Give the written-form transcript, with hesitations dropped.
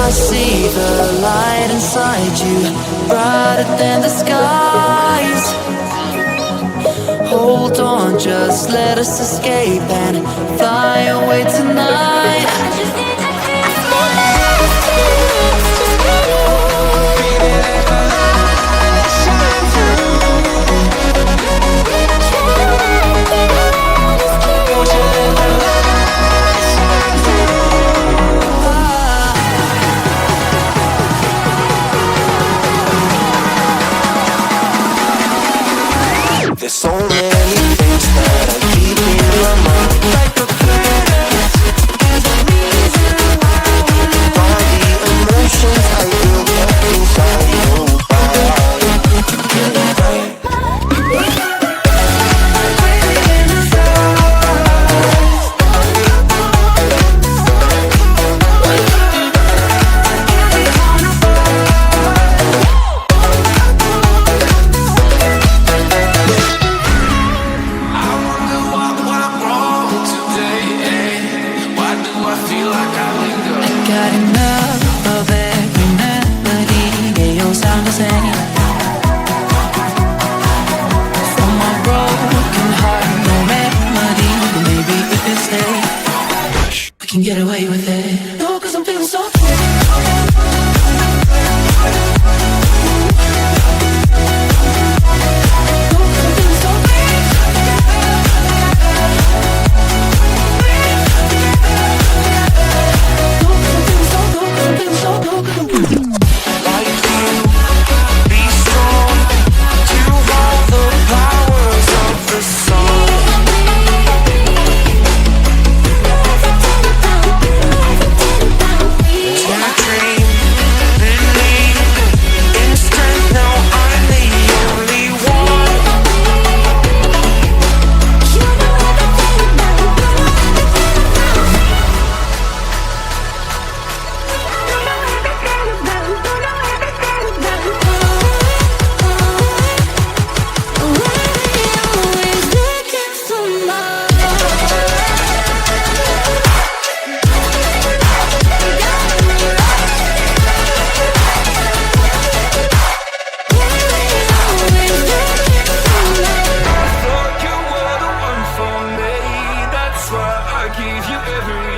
I see the light inside you, brighter than the skies. Hold on, just let us escape and fly away tonight. There's so many things that I keep in my mind, like the planets and the reason why the emotions I built up inside get away with it. No, 'cause I'm feeling so I gave you everything.